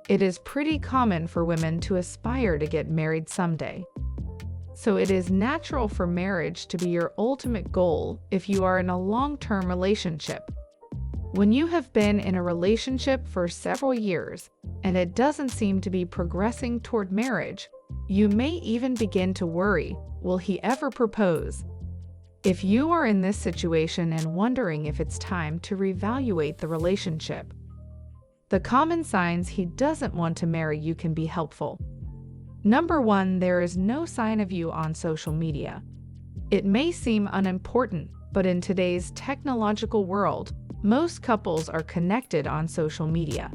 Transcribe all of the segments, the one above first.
It is pretty common for women to aspire to get married someday. So it is natural for marriage to be your ultimate goal if you are in a long-term relationship. When you have been in a relationship for several years and it doesn't seem to be progressing toward marriage, you may even begin to worry, will he ever propose? If you are in this situation and wondering if it's time to reevaluate the relationship, the common signs he doesn't want to marry you can be helpful. Number 1, there is no sign of you on social media. It may seem unimportant, but in today's technological world, most couples are connected on social media.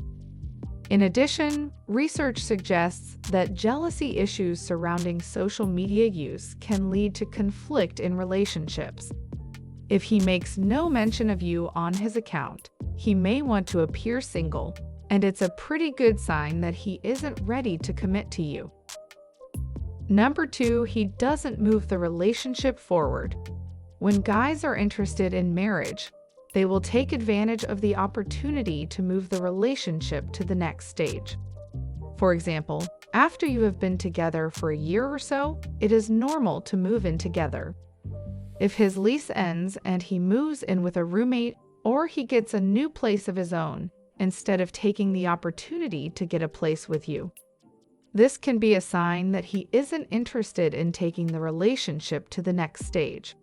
In addition, research suggests that jealousy issues surrounding social media use can lead to conflict in relationships. If he makes no mention of you on his account, he may want to appear single, and it's a pretty good sign that he isn't ready to commit to you. Number 2, he doesn't move the relationship forward. When guys are interested in marriage, they will take advantage of the opportunity to move the relationship to the next stage. For example, after you have been together for a year or so, it is normal to move in together. If his lease ends and he moves in with a roommate, or he gets a new place of his own, instead of taking the opportunity to get a place with you, this can be a sign that he isn't interested in taking the relationship to the next stage.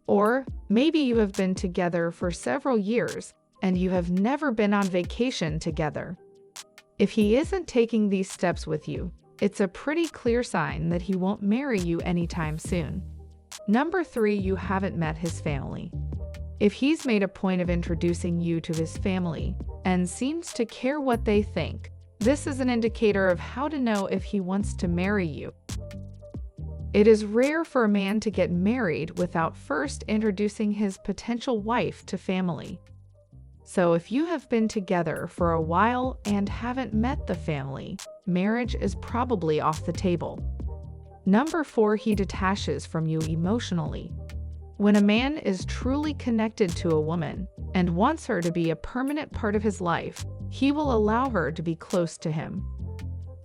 Or maybe you have been together for several years and you have never been on vacation together. If he isn't taking these steps with you, it's a pretty clear sign that he won't marry you anytime soon. Number 3, you haven't met his family. If he's made a point of introducing you to his family and seems to care what they think, this is an indicator of how to know if he wants to marry you. It is rare for a man to get married without first introducing his potential wife to family. So if you have been together for a while and haven't met the family, marriage is probably off the table. Number 4, he detaches from you emotionally. When a man is truly connected to a woman and wants her to be a permanent part of his life, he will allow her to be close to him.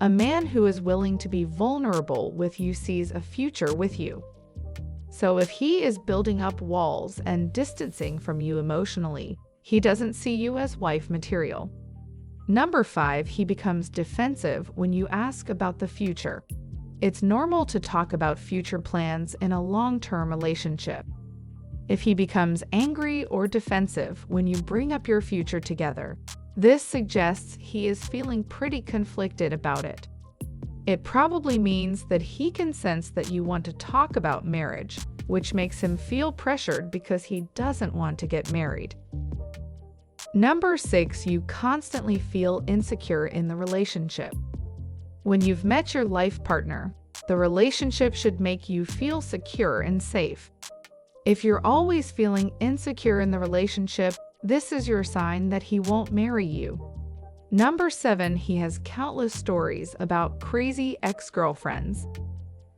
A man who is willing to be vulnerable with you sees a future with you. So if he is building up walls and distancing from you emotionally, he doesn't see you as wife material. Number 5, he becomes defensive when you ask about the future. It's normal to talk about future plans in a long-term relationship. If he becomes angry or defensive when you bring up your future together, this suggests he is feeling pretty conflicted about it. It probably means that he can sense that you want to talk about marriage, which makes him feel pressured because he doesn't want to get married. Number 6, you constantly feel insecure in the relationship. When you've met your life partner, the relationship should make you feel secure and safe. If you're always feeling insecure in the relationship, this is your sign that he won't marry you. Number 7, he has countless stories about crazy ex-girlfriends.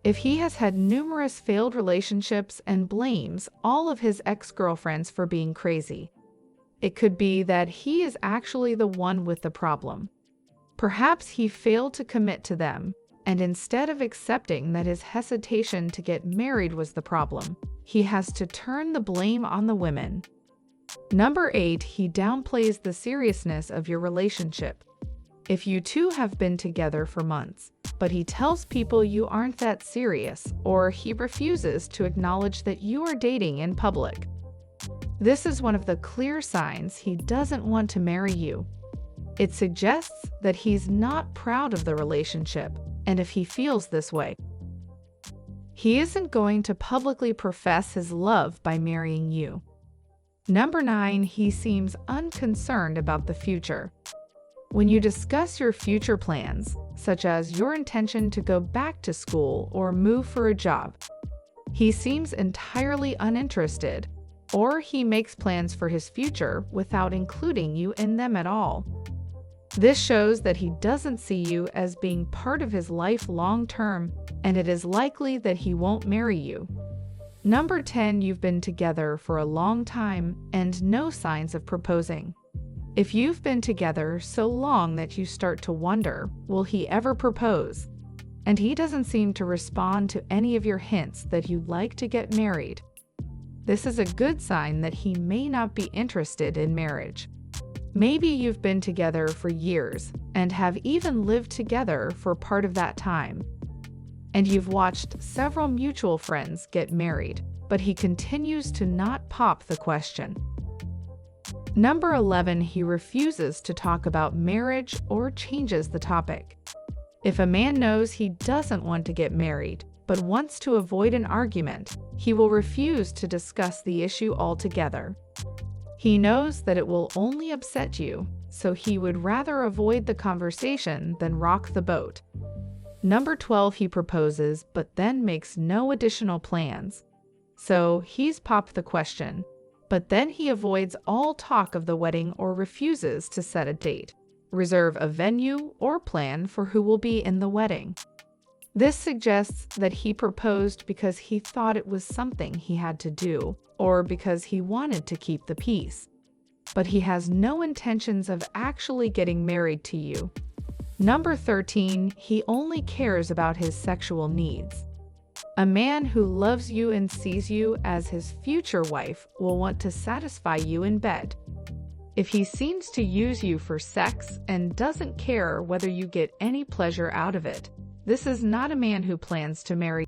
If he has had numerous failed relationships and blames all of his ex-girlfriends for being crazy, it could be that he is actually the one with the problem. Perhaps he failed to commit to them, and instead of accepting that his hesitation to get married was the problem, he has to turn the blame on the women. Number 8, he downplays the seriousness of your relationship. If you two have been together for months, but he tells people you aren't that serious, or he refuses to acknowledge that you are dating in public, this is one of the clear signs he doesn't want to marry you. It suggests that he's not proud of the relationship, and if he feels this way, he isn't going to publicly profess his love by marrying you. Number 9, he seems unconcerned about the future. When you discuss your future plans, such as your intention to go back to school or move for a job, he seems entirely uninterested, or he makes plans for his future without including you in them at all. This shows that he doesn't see you as being part of his life long term, and it is likely that he won't marry you. Number 10, you've been together for a long time and no signs of proposing. If you've been together so long that you start to wonder, will he ever propose? And he doesn't seem to respond to any of your hints that you'd like to get married, this is a good sign that he may not be interested in marriage. Maybe you've been together for years and have even lived together for part of that time. And you've watched several mutual friends get married, but he continues to not pop the question. Number 11, he refuses to talk about marriage or changes the topic. If a man knows he doesn't want to get married, but wants to avoid an argument, he will refuse to discuss the issue altogether. He knows that it will only upset you, so he would rather avoid the conversation than rock the boat. Number 12, he proposes but then makes no additional plans. So he's popped the question, but then he avoids all talk of the wedding or refuses to set a date, reserve a venue, or plan for who will be in the wedding. This suggests that he proposed because he thought it was something he had to do, or because he wanted to keep the peace. But he has no intentions of actually getting married to you. Number 13, he only cares about his sexual needs. A man who loves you and sees you as his future wife will want to satisfy you in bed. If he seems to use you for sex and doesn't care whether you get any pleasure out of it, this is not a man who plans to marry.